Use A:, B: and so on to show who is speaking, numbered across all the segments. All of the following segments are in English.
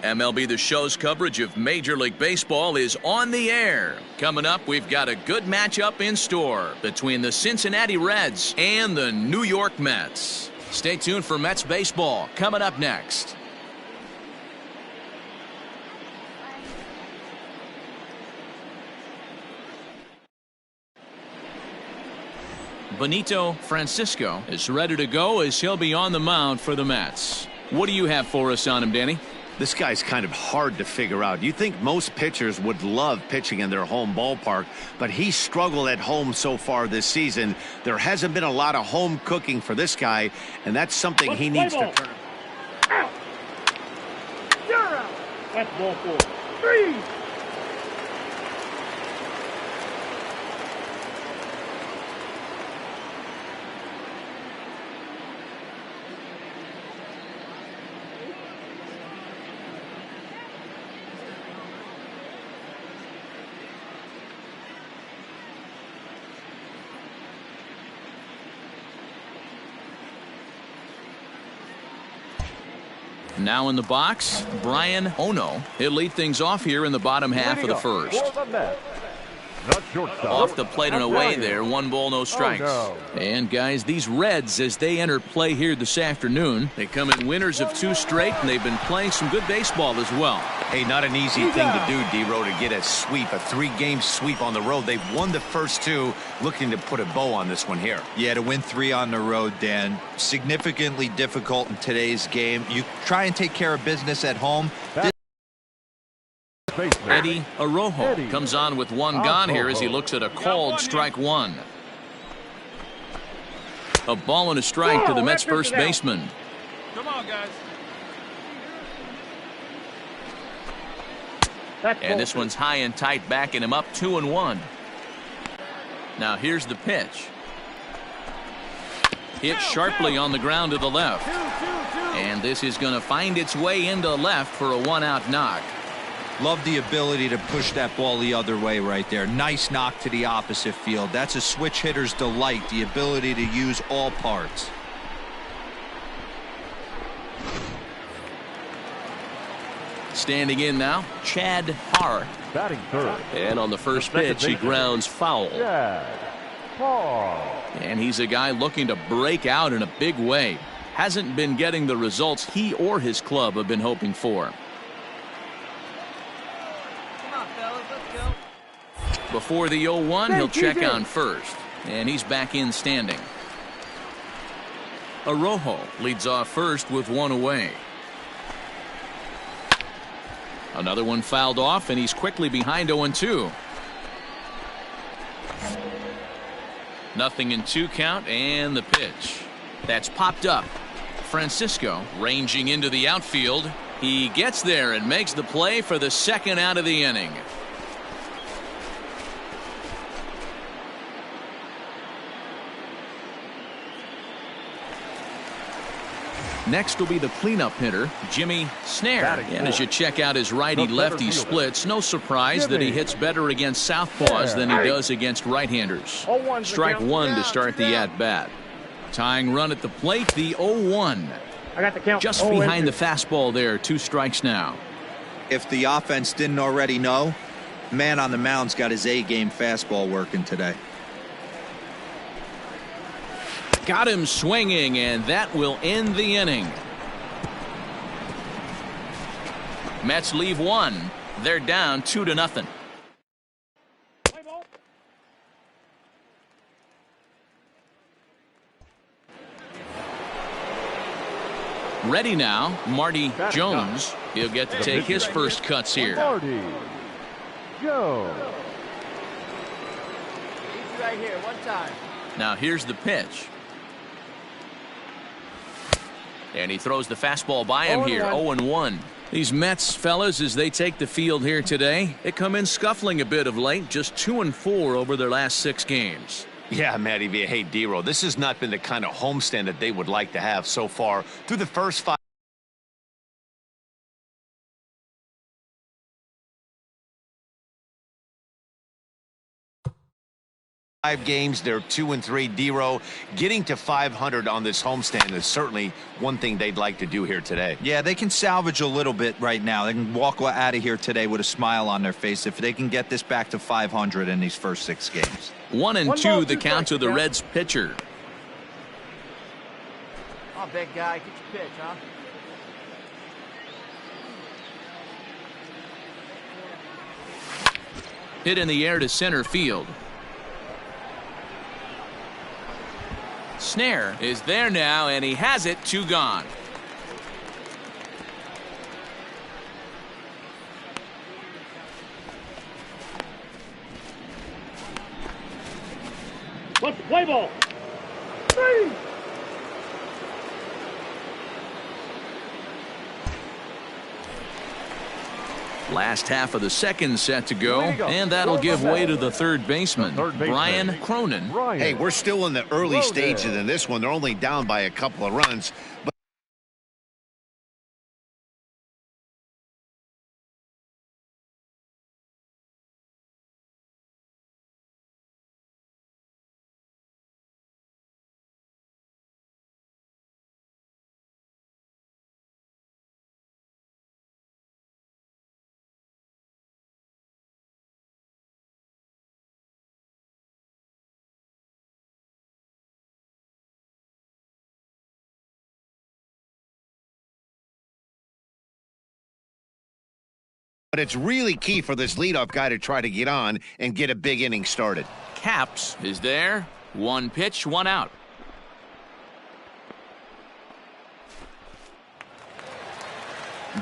A: MLB The Show's coverage of Major League Baseball is on the air. Coming up, we've got a good matchup in store between the Cincinnati Reds and the New York Mets. Stay tuned for Mets baseball coming up next. Benito Francisco is ready to go as he'll be on the mound for the Mets. What do you have for us on him, Danny?
B: This guy's kind of hard to figure out. You think most pitchers would love pitching in their home ballpark, but he's struggled at home so far this season. There hasn't been a lot of home cooking for this guy, and that's something he needs to turn.
C: Out. You're out. That's ball 4. 3.
A: Now in the box, Brian Ono. He'll lead things off here in the bottom half of the first. Off the plate and away there, 1 ball, no strikes. And guys, these Reds, as they enter play here this afternoon, they come in winners of 2 straight, and they've been playing some good baseball as well.
B: Hey, not an easy thing to do, D-Row, to get a sweep, a 3-game sweep on the road. They've won the first 2, looking to put a bow on this one here.
D: Yeah, to win 3 on the road, Dan, significantly difficult in today's game. You try and take care of business at home.
A: Eddie Arrojo comes on with 1 gone here as he looks at a called strike 1. A ball and a strike to the Mets first baseman.
C: Come on, guys.
A: And this one's high and tight, backing him up 2-1. Now here's the pitch. Hit sharply on the ground to the left. And this is going to find its way into left for a 1-out knock.
D: Love the ability to push that ball the other way right there. Nice knock to the opposite field. That's a switch hitter's delight, the ability to use all parts.
A: Standing in now, Chad Hart.
E: Batting third.
A: And on the first pitch, he grounds foul. And he's a guy looking to break out in a big way. Hasn't been getting the results he or his club have been hoping for. Before the 0-1, he'll check on first. And he's back in standing. Arrojo leads off first with 1 away. Another one fouled off, and he's quickly behind 0-2. Nothing in 2 count, and the pitch. That's popped up. Francisco ranging into the outfield. He gets there and makes the play for the 2nd out of the inning. Next will be the cleanup hitter, Jimmy Snare. And as you check out his righty-lefty splits, no surprise that he hits better against southpaws than he does against right-handers. Strike 1 to start the at-bat. Tying run at the plate, the 0-1. Just behind the fastball there, 2 strikes now.
D: If the offense didn't already know, man on the mound's got his A-game fastball working today.
A: Got him swinging, and that will end the inning. Mets leave 1. They're down 2-0. Ready now, Marty Jones. He'll get to take his first cuts here.
E: Marty Jones.
C: Right here, 1 time.
A: Now here's the pitch. And he throws the fastball by him here, 0-1. These Mets, fellas, as they take the field here today, they come in scuffling a bit of late, just 2-4 over their last 6 games.
B: Yeah, Matty V. Hey, D-Row, this has not been the kind of homestand that they would like to have so far through the first 5. 5 games, they're 2-3. D-Row getting to 500 on this homestand is certainly one thing they'd like to do here today.
D: Yeah, they can salvage a little bit right now. They can walk out of here today with a smile on their face if they can get this back to 500 in these first 6 games.
A: 1-2 the count to the Reds pitcher.
C: Oh, big guy, get your pitch, huh?
A: Hit in the air to center field. Snare is there now, and he has it. 2 gone.
C: Let's play ball. 3.
A: Last half of the second set to go, and that'll give way to the third baseman, Brian Cronin.
B: Hey, we're still in the early stages in this one. They're only down by a couple of runs. But it's really key for this leadoff guy to try to get on and get a big inning started.
A: Capps is there. 1 pitch, 1 out.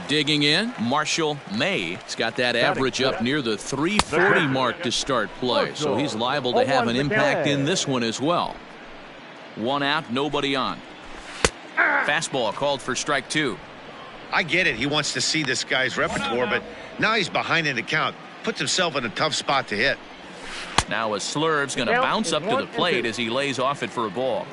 A: Digging in, Marshall May. He's got that average up near the 340 mark to start play, so he's liable to have an impact in this one as well. 1 out, nobody on. Fastball called for strike 2.
B: I get it. He wants to see this guy's repertoire, but now he's behind in the count. Puts himself in a tough spot to hit.
A: Now a slurve's going to bounce up to the plate as he lays off it for a ball.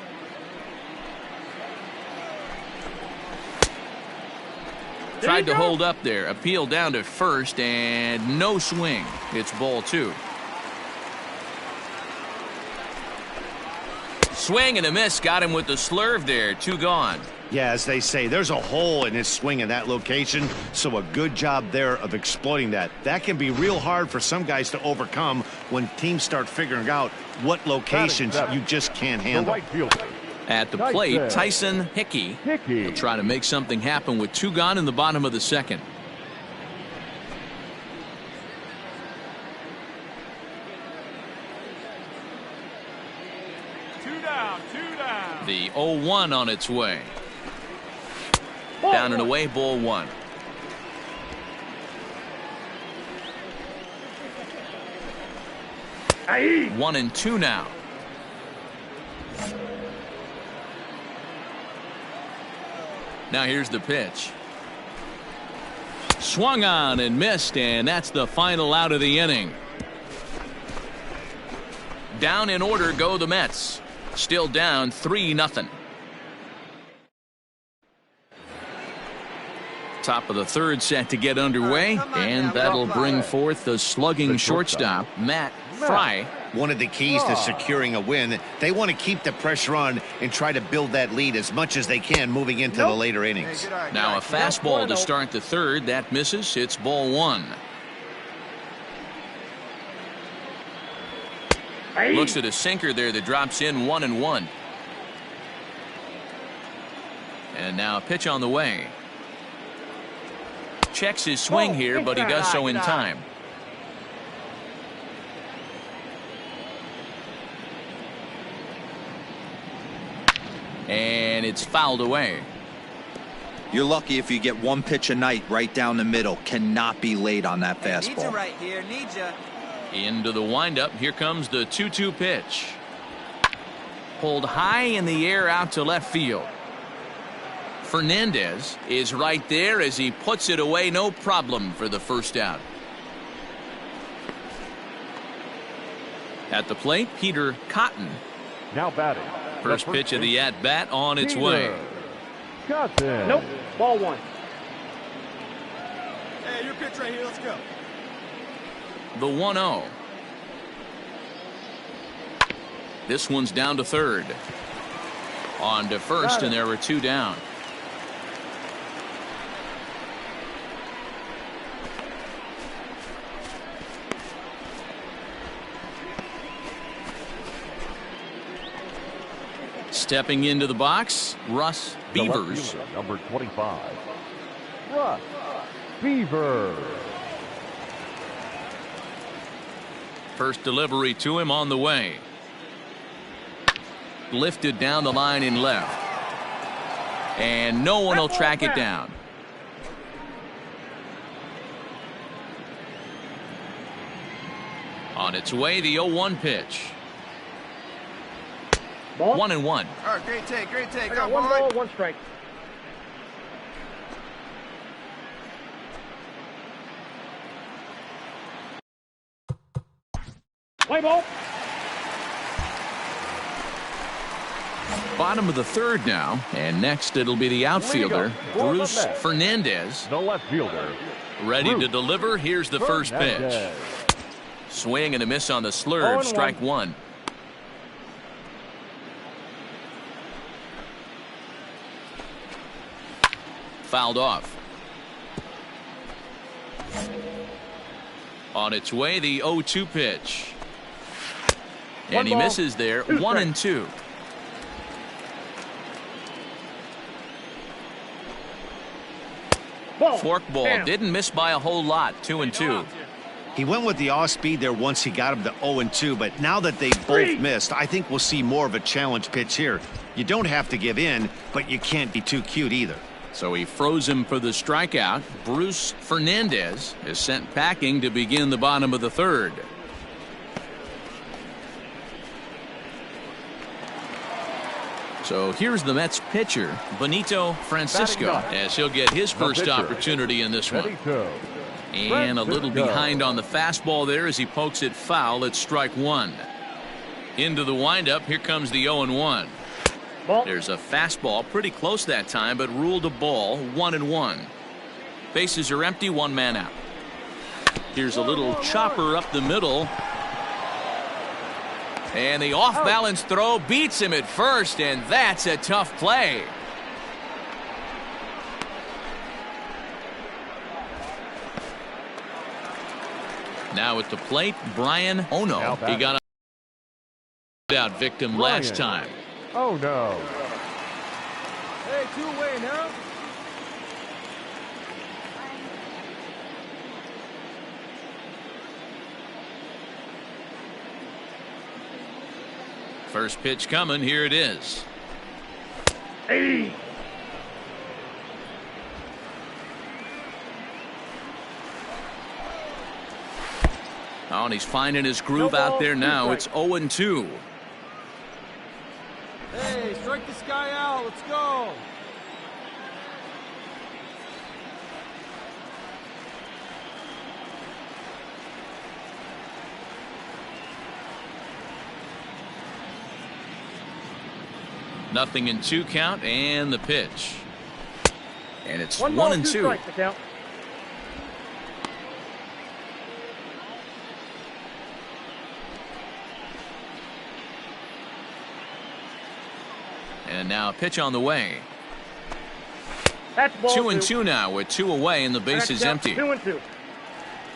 A: Tried to hold up there. Appeal down to first, and no swing. It's ball 2. Swing and a miss. Got him with the slurve there. 2 gone.
B: Yeah, as they say, there's a hole in his swing in that location, so a good job there of exploiting that. That can be real hard for some guys to overcome when teams start figuring out what locations you just can't handle.
A: At the plate, Tyson Hickey. He'll try to make something happen with 2 gone in the bottom of the second.
C: Two down.
A: The 0-1 on its way. Down and away, ball 1.
C: Aye.
A: 1-2 now. Now here's the pitch. Swung on and missed, and that's the final out of the inning. Down in order go the Mets. Still down 3-0. Top of the third set to get underway, and that'll bring forth the slugging shortstop, Matt Fry.
B: One of the keys to securing a win, they want to keep the pressure on and try to build that lead as much as they can moving into the later innings.
A: Now a fastball to start the third. That misses. It's ball 1. Looks at a sinker there that drops in 1-1. And now a pitch on the way. Checks his swing here, but he does so in time. And it's fouled away.
D: You're lucky if you get 1 pitch a night right down the middle. Cannot be late on that fastball.
F: Need you right here. Need you.
A: Into the windup. Here comes the 2-2 pitch. Pulled high in the air out to left field. Fernandez is right there as he puts it away. No problem for the first out. At the plate, Peter Cotton.
E: Now batting.
A: First pitch of the at-bat on its way.
C: Nope. Ball 1. Hey, your pitch right here. Let's go.
A: The 1-0. This one's down to third. On to first, and there were 2 down. Stepping into the box, Russ Beavers.
E: Number 25. Russ Beavers.
A: First delivery to him on the way. Lifted down the line in left. And no one will track it down. On its way, the 0-1 pitch.
C: Ball.
A: 1-1.
F: All right, great take, great take.
C: I got 1 ball, 1 strike. Play ball.
A: Bottom of the third now, and next it'll be the outfielder, Bruce Fernandez.
E: The left fielder.
A: Ready
E: Bruce
A: to deliver. Here's the first pitch.
E: Fernandez.
A: Swing and a miss on the slurve.
C: 0-1.
A: Strike 1. Fouled off. On its way, the 0-2 pitch. And he
C: ball,
A: misses there.
C: 2
A: 1-2.
C: Ball.
A: Fork ball
C: Damn.
A: didn't miss by a whole lot. 2-2.
B: He went with the off speed there once he got him to 0-2, but now that they both missed, I think we'll see more of a challenge pitch here. You don't have to give in, but you can't be too cute either.
A: So he froze him for the strikeout. Bruce Fernandez is sent packing to begin the bottom of the third. So here's the Mets pitcher, Benito Francisco, as he'll get his first opportunity in this one.
E: Benito.
A: And a little behind on the fastball there as he pokes it foul at strike 1. Into the windup, here comes the 0-1.
C: Ball.
A: There's a fastball pretty close that time, but ruled a ball. 1-1. Bases are empty, 1 man out. Here's a little chopper up the middle. And the off-balance throw beats him at first, and that's a tough play. Now at the plate, Brian Ono. He got a out victim last time.
E: Oh no.
C: Hey, 2-away now.
A: First pitch coming. Here it is.
C: Hey.
A: Oh, and he's finding his groove out there now. It's 0-2.
C: Hey, strike this guy out. Let's go.
A: Nothing in 2 count, and the pitch. And it's
C: 1 ball, 2
A: 1-2.
C: strikes to count.
A: And now a pitch on the way.
C: That's ball
A: 2-2 now with 2 away, and the base is empty.
C: 2-2.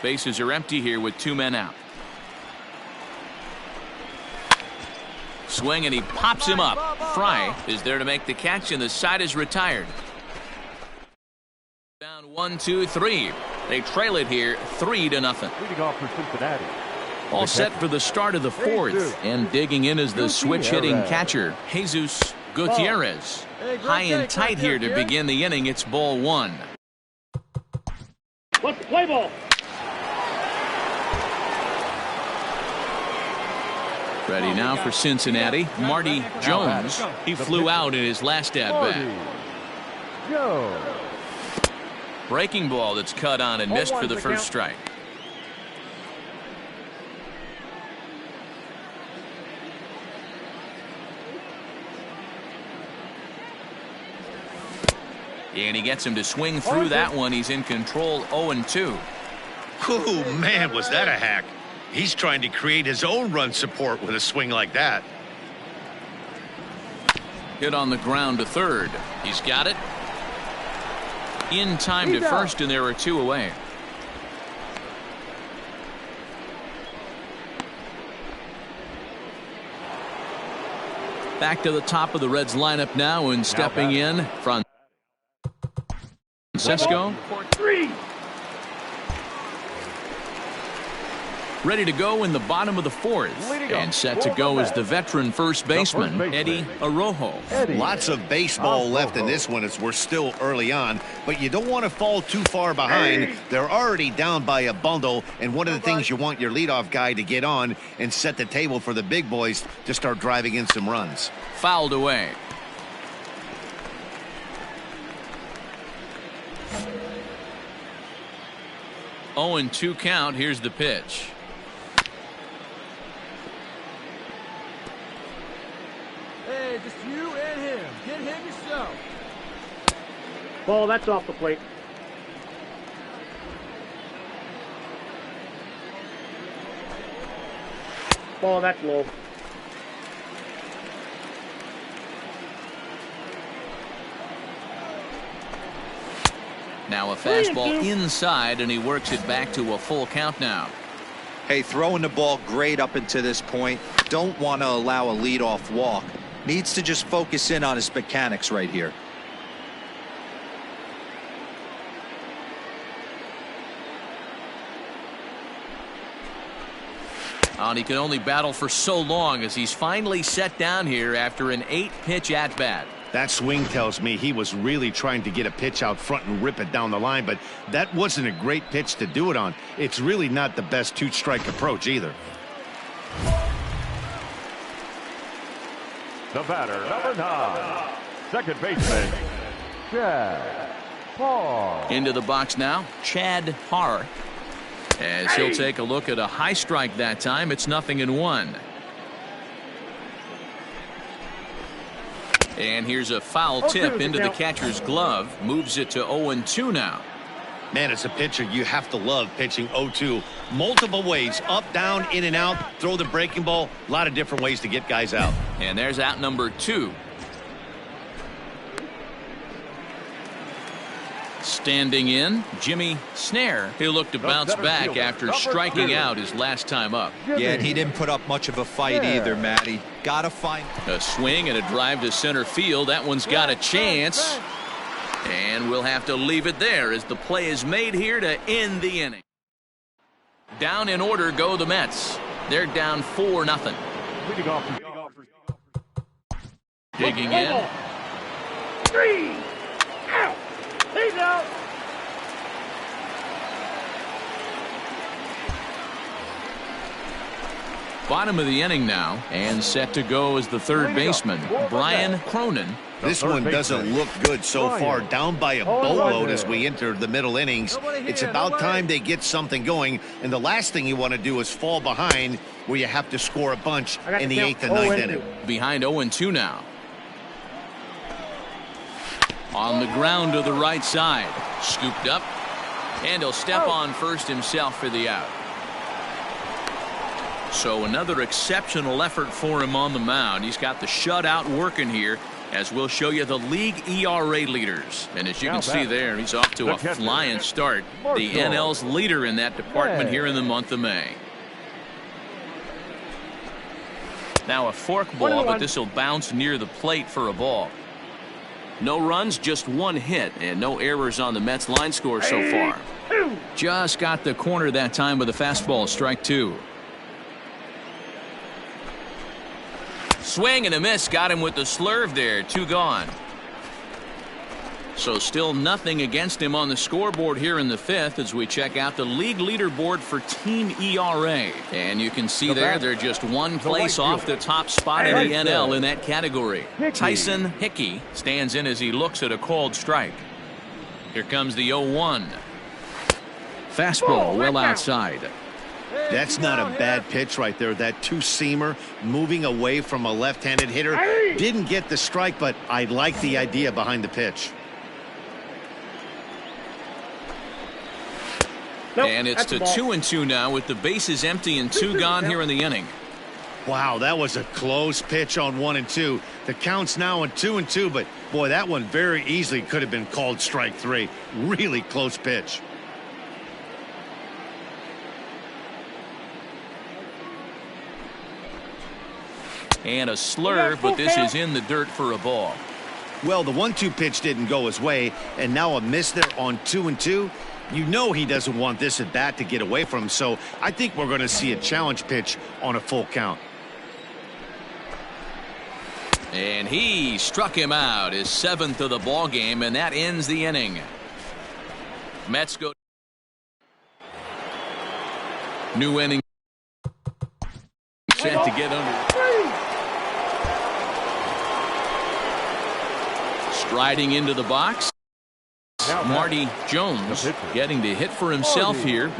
A: Bases are empty here with 2 men out. Swing, and he pops him up. Fry is there to make the catch, and the side is retired. Down 1-2-3. They trail it here 3-0.
E: Leading off for Cincinnati.
A: All set for the start of the 4th, and digging in is the switch-hitting catcher, Jesus Gutierrez. High and tight here to begin the inning. It's ball 1.
C: What's the play ball?
A: Ready now for Cincinnati, Marty Jones. He flew out in his last at-bat.
E: Jones.
A: Breaking ball that's cut on and missed for the first strike. And he gets him to swing through that one. He's in control. 0-2.
B: Oh, man, was that a hack. He's trying to create his own run support with a swing like that.
A: Hit on the ground to third. He's got it. In time to first, and there are 2 away. Back to the top of the Reds lineup now, and stepping in Francesco. Ready to go in the bottom of the 4th. And set to go is the veteran first baseman, Eddie Arroyo.
B: Lots of baseball left in this one as we're still early on, but you don't want to fall too far behind. They're already down by a bundle, and one of the things you want your leadoff guy to get on and set the table for the big boys to start driving in some runs.
A: Fouled away. Oh, and 2 count. Here's the pitch.
C: Hey, just you and him. Get him yourself. Ball, that's off the plate. Ball, that's low.
A: Now a fastball inside, and he works it back to a full count now.
D: Hey, throwing the ball great up into this point. Don't want to allow a leadoff walk. Needs to just focus in on his mechanics right here.
A: And he can only battle for so long as he's finally set down here after an 8-pitch at-bat.
B: That swing tells me he was really trying to get a pitch out front and rip it down the line, but that wasn't a great pitch to do it on. It's really not the best 2-strike approach either.
E: The batter, number 9, second baseman, Chad Parr.
A: Into the box now, Chad Parr. As he'll take a look at a high strike that time. It's 0-1. And here's a foul tip into the catcher's glove. Moves it to 0-2 now.
B: Man, as a pitcher, you have to love pitching 0-2. Multiple ways, up, down, in and out, throw the breaking ball. A lot of different ways to get guys out.
A: And there's out number 2. Standing in, Jimmy Snare. He'll look to bounce back after striking out his last time up.
D: Yeah, and he didn't put up much of a fight either, Matty. Gotta find
A: a swing and a drive to center field. That one's got a chance. And we'll have to leave it there as the play is made here to end the inning. Down in order go the Mets. They're down 4-0. Digging in.
C: 3 out. He's out.
A: Bottom of the inning now, and set to go is the third baseman, Brian Cronin.
B: This one doesn't look good so far. Down by a boatload as we enter the middle innings. It's about time they get something going, and the last thing you want to do is fall behind where you have to score a bunch in the 8th and 9th inning.
A: Behind 0-2 now. On the ground to the right side. Scooped up. And he'll step on first himself for the out. So another exceptional effort for him on the mound. He's got the shutout working here, as we'll show you the league ERA leaders. And as you can see there, he's off to a flying start. The NL's leader in that department here in the month of May. Now a fork ball, but this will bounce near the plate for a ball. No runs, just 1 hit, and no errors on the Mets line score so far. Just got the corner that time with a fastball, strike 2. Swing and a miss, got him with the slurve there, 2 gone. So still nothing against him on the scoreboard here in the 5th as we check out the league leaderboard for team ERA. And you can see there they're just 1 place off the top spot in the NL in that category. Tyson Hickey stands in as he looks at a called strike. Here comes the 0-1. Fastball well outside.
B: That's not a bad pitch right there. That 2-seamer moving away from a left-handed hitter. Didn't get the strike, but I like the idea behind the pitch.
A: And it's to 2-2 now with the bases empty and 2 gone here in the inning.
B: Wow, that was a close pitch on 1 and 2. The count's now on 2 and 2, but boy, that one very easily could have been called strike 3. Really close pitch.
A: And a slur, but this is in the dirt for a ball.
B: Well, the 1-2 pitch didn't go his way, and now a miss there on 2 and 2. You know he doesn't want this at bat to get away from him, so I think we're going to see a challenge pitch on a full count.
A: And he struck him out, his 7th of the ball game, and that ends the inning. Mets go. New inning. Set to get under. Striding into the box. Marty Jones getting to hit for himself here.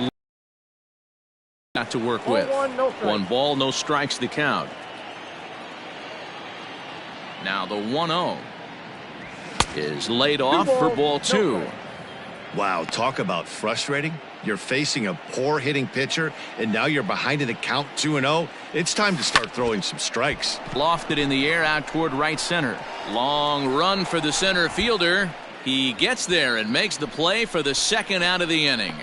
A: Got to work with. 1 ball, no strikes to count. Now the 1-0 is laid off for ball 2.
B: Wow, talk about frustrating. You're facing a poor hitting pitcher, and now you're behind in the count 2-0. It's time to start throwing some strikes.
A: Lofted in the air out toward right center. Long run for the center fielder. He gets there and makes the play for the 2nd out of the inning.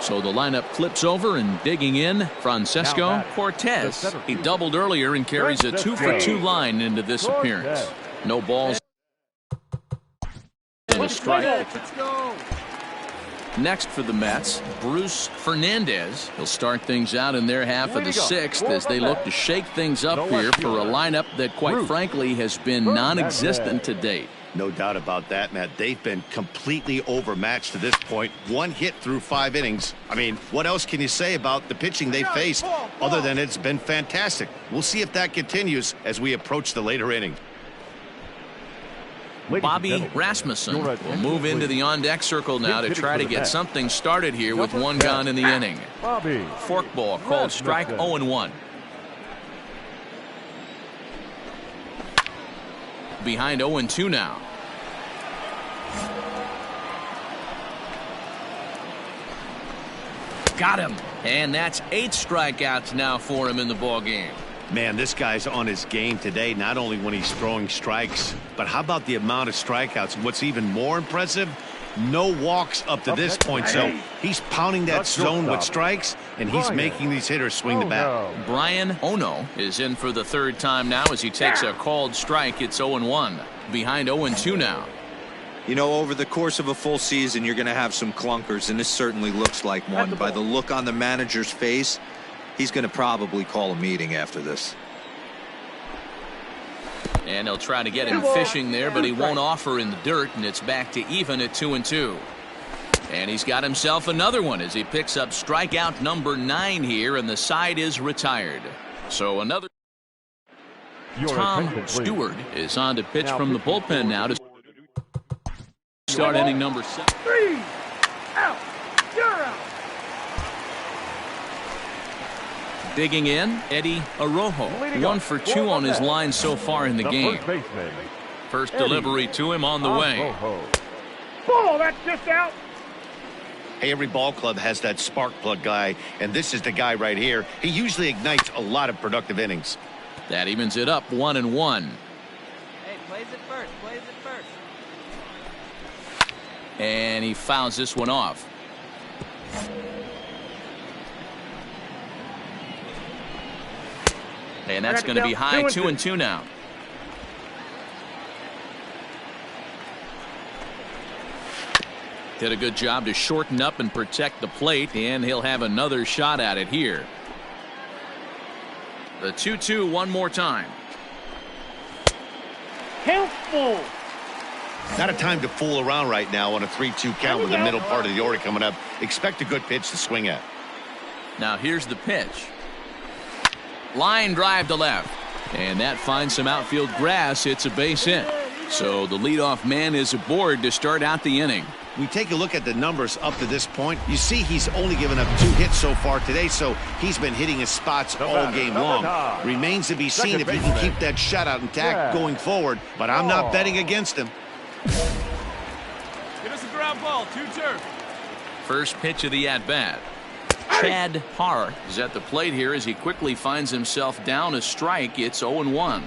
A: So the lineup flips over, and digging in, Francesco Cortez. He doubled earlier and carries a 2-for-2 line into this appearance. No balls and a strike. Next for the Mets, Bruce Fernandez. He'll start things out in their half of the 6th as they look to shake things up here for a lineup that, quite frankly, has been non-existent to date.
B: No doubt about that, Matt. They've been completely overmatched to this point. 1 hit through 5 innings. I mean, what else can you say about the pitching they faced other than it's been fantastic? We'll see if that continues as we approach the later inning.
A: Bobby Rasmussen will move into the on-deck circle now to try to get something started here with 1 gone in the inning. Forkball called strike 0-1. Behind 0-2 now. Got him. And that's 8 strikeouts now for him in the ball game.
B: Man, this guy's on his game today, not only when he's throwing strikes, but how about the amount of strikeouts? What's even more impressive, no walks up to this point. So he's pounding that zone with strikes, and he's making these hitters swing the bat.
A: Brian Ono is in for the 3rd time now as he takes a called strike. It's 0-1. Behind 0-2 now.
D: You know, over the course of a full season, you're going to have some clunkers, and this certainly looks like one. By the look on the manager's face, he's going to probably call a meeting after this.
A: And they'll try to get him fishing there, but he won't offer in the dirt, and it's back to even at 2-2. And he's got himself another one as he picks up strikeout number 9 here, and the side is retired. So another. Tom Stewart is on to pitch from the bullpen now to start inning number 7.
C: 3 out. You're out.
A: Digging in, Eddie Arrojo. 1 for 2 on his line so far in the game. First delivery to him on the way.
C: Ball, that's just out.
B: Hey, every ball club has that spark plug guy, and this is the guy right here. He usually ignites a lot of productive innings.
A: That evens it up 1-1.
F: Hey, plays it first. Plays it first.
A: And he fouls this one off. And that's going to be high. 2-2 now. Did a good job to shorten up and protect the plate, and he'll have another shot at it here. The 2-2 one more time.
C: Helpful.
B: Not a time to fool around right now on a 3-2 count with the middle part of the order coming up. Expect a good pitch to swing at.
A: Now here's the pitch. Line drive to left. And that finds some outfield grass. It's a base hit. So the leadoff man is aboard to start out the inning.
B: We take a look at the numbers up to this point. You see he's only given up 2 hits so far today, so he's been hitting his spots all game long. Remains to be seen if he can keep that shutout intact going forward, but I'm not betting against him.
C: Give us
F: ball, 2-2.
A: First pitch of the at-bat. Chad Harr is at the plate here as he quickly finds himself down a strike. It's 0-1.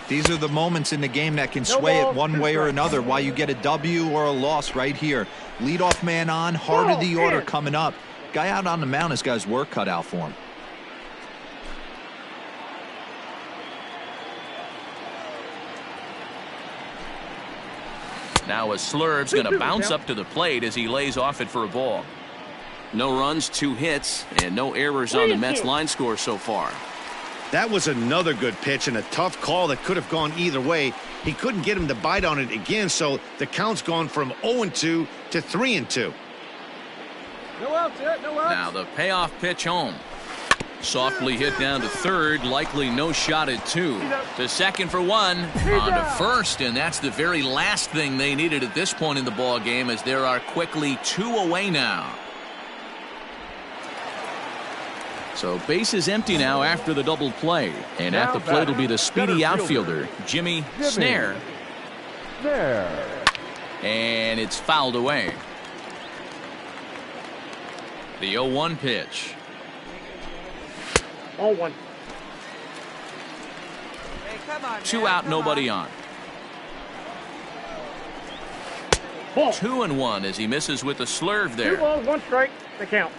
D: These are the moments in the game that can sway it one way or another. Why you get a W or a loss right here. Leadoff man on, heart of the order coming up. Guy out on the mound has got his work cut out for him.
A: Now a slurve's going to bounce up to the plate as he lays off it for a ball. No runs, 2 hits, and no errors on the Mets line score so far.
B: That was another good pitch and a tough call that could have gone either way. He couldn't get him to bite on it again, so the count's gone from 0-2 to 3-2.
C: No outs yet, no outs.
A: Now the payoff pitch home. Softly hit down to third, likely no shot at 2. To second for 1, on to first, and that's the very last thing they needed at this point in the ball game, as there are quickly 2 away now. So base is empty now after the double play, and at the plate will be the speedy outfielder Jimmy Snare, and it's fouled away. The 0-1 pitch.
C: 0-1.
F: Hey, come on,
A: 2
F: man,
A: out,
F: come
A: nobody
F: on.
A: on.
C: Ball.
A: 2-1 as he misses with a slurve
C: 2
A: there.
C: balls, 1 strike. The count.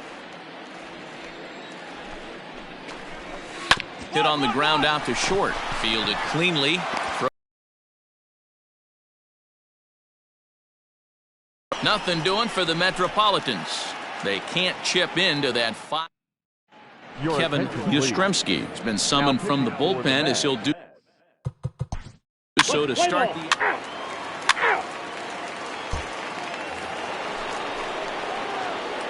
A: Hit on the ground out to short. Fielded cleanly. Nothing doing for the Metropolitans. They can't chip into that 5. Kevin Yastrzemski has been summoned from the bullpen as he'll do so to start the.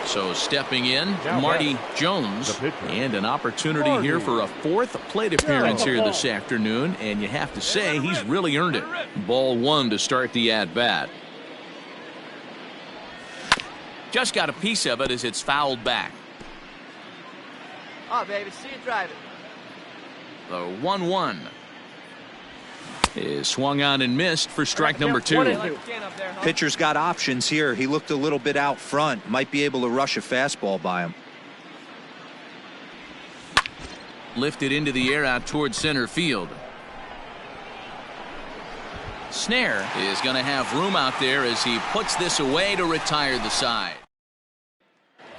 A: So stepping in, Marty Jones, and an opportunity here for a 4th plate appearance here this afternoon, and you have to say he's really earned it. Ball 1 to start the at-bat. Just got a piece of it as it's fouled back.
F: Oh, baby, see you drive it.
A: The 1-1 is swung on and missed for strike number 2.
D: Pitcher's got options here. He looked a little bit out front. Might be able to rush a fastball by him.
A: Lifted into the air out towards center field. Snare is going to have room out there as he puts this away to retire the side.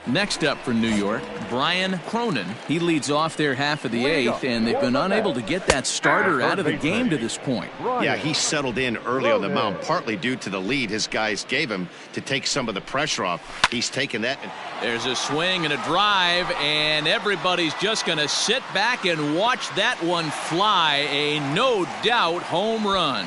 A: Next up for New York, Brian Cronin. He leads off their half of the 8th, and they've been unable to get that starter out of the game to this point.
B: Yeah, he settled in early on the mound, partly due to the lead his guys gave him to take some of the pressure off. He's taken that.
A: There's a swing and a drive, and everybody's just going to sit back and watch that one fly. A no doubt home run.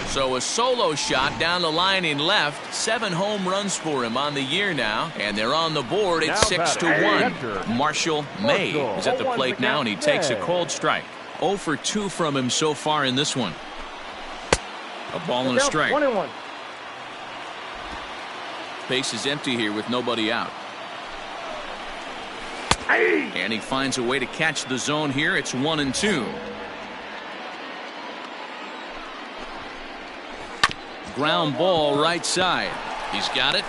A: So a solo shot down the line in left. 7 home runs for him on the year now, and they're on the board at 6-1. Marshall May is at the plate now, and he takes a cold strike. 0 for 2 from him so far in this one. A ball and a strike.
C: 1-1.
A: Base is empty here with nobody out. And he finds a way to catch the zone here. It's 1-2. Ground ball right side. He's got it.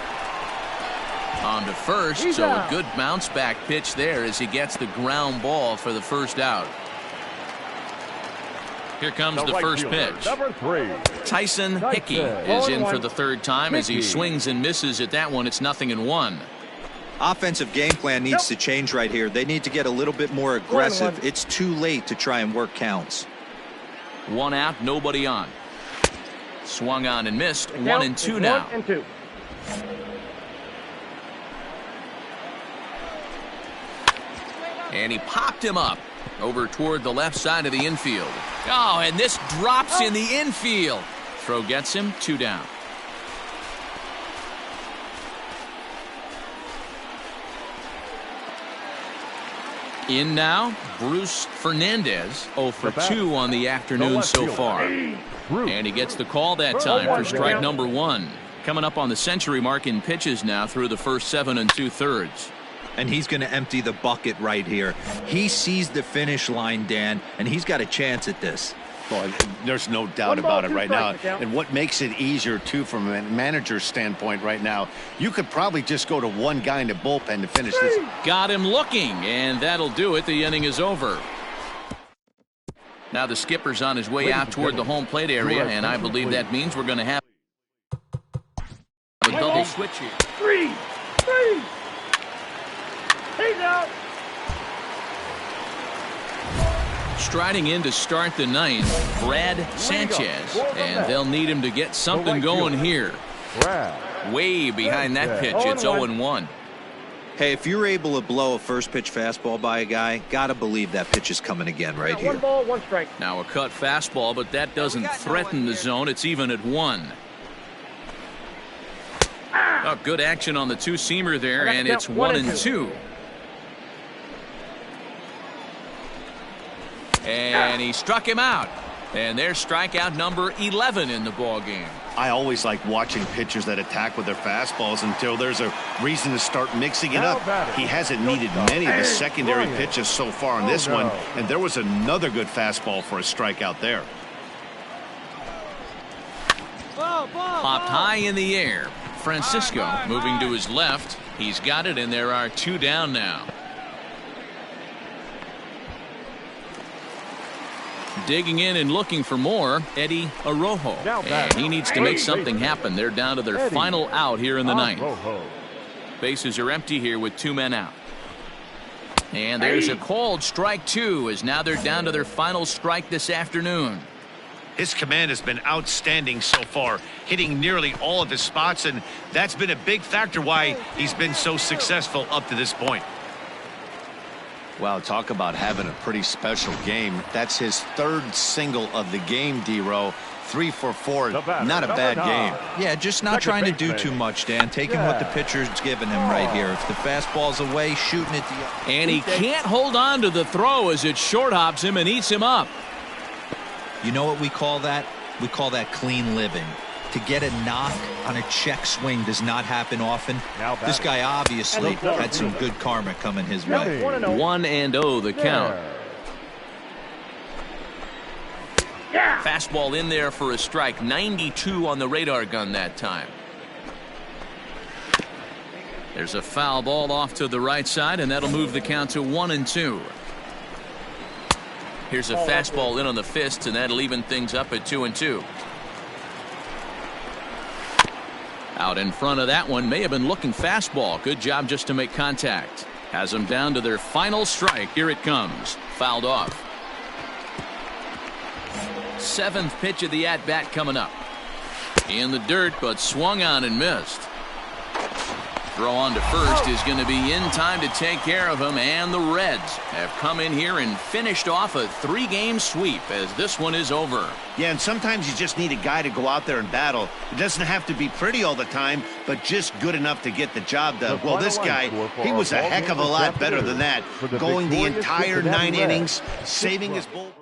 A: On to first, so a good bounce back pitch there as he gets the ground ball for the first out. Here comes the first pitch.
E: Number 3.
A: Tyson Hickey is in for the 3rd time as he swings and misses at that one. It's 0-1.
D: Offensive game plan needs to change right here. They need to get a little bit more aggressive. It's too late to try and work counts.
A: 1 out, nobody on. Swung on and missed. 1-2 now.
C: 1-2.
A: And he popped him up over toward the left side of the infield. Oh, and this drops in the infield. Throw gets him. 2 down. In now, Bruce Fernandez. 0 for 2 on the afternoon so far. And he gets the call that time for strike number 1. Coming up on the century mark in pitches now through the first 7 2/3.
D: And he's going to empty the bucket right here. He sees the finish line, Dan, and he's got a chance at this.
B: Well, there's no doubt about it right now. And what makes it easier, too, from a manager's standpoint right now, you could probably just go to one guy in the bullpen to finish this.
A: Got him looking, and that'll do it. The inning is over. Now the skipper's on his way out toward the home plate area, and I believe that means we're going to have a double switch here.
C: 3. He's out.
A: Striding in to start the ninth, Brad Sanchez, and they'll need him to get something going here. Way behind that pitch. It's 0-1.
D: Hey, if you're able to blow a first pitch fastball by a guy, gotta believe that pitch is coming again right here.
C: 1 ball, 1 strike.
A: Now a cut fastball, but that doesn't threaten the zone. It's even at 1. Oh, good action on the two-seamer there, and it's 1-2. And he struck him out. And there's strikeout number 11 in the ball game.
B: I always like watching pitchers that attack with their fastballs until there's a reason to start mixing it up. He hasn't needed many of the secondary pitches so far in this one, and there was another good fastball for a strikeout there.
A: Popped high in the air. Francisco moving to his left. He's got it, and there are 2 down now. Digging in and looking for more, Eddie Arrojo. And he needs to make something happen. They're down to their final out here in the ninth. Bases are empty here with 2 men out. And there's a called strike 2, as now they're down to their final strike this afternoon.
B: His command has been outstanding so far, hitting nearly all of his spots, and that's been a big factor why he's been so successful up to this point. Wow, talk about having a pretty special game. That's his 3rd single of the game, D-Row. 3 for 4. Not a bad game.
D: Yeah, just not trying to do too much, Dan. Taking what the pitcher's giving him right here. If the fastball's away, shooting it.
A: And he can't hold on to the throw as it short hops him and eats him up.
D: You know what we call that? We call that clean living. To get a knock on a check swing does not happen often. This guy obviously had some good karma coming his way.
A: 1-0 the count. Fastball in there for a strike. 92 on the radar gun that time. There's a foul ball off to the right side, and that'll move the count to 1-2. Here's a fastball in on the fist, and that'll even things up at 2-2. Out in front of that one, may have been looking fastball. Good job just to make contact. Has them down to their final strike. Here it comes. Fouled off. 7th pitch of the at-bat coming up. In the dirt, but swung on and missed. Throw on to first is going to be in time to take care of him, and the Reds have come in here and finished off a 3-game sweep as this one is over.
B: Yeah, and sometimes you just need a guy to go out there and battle. It doesn't have to be pretty all the time, but just good enough to get the job done. Well, this guy, he was a heck of a lot better than that, going the entire 9 innings, saving his bull.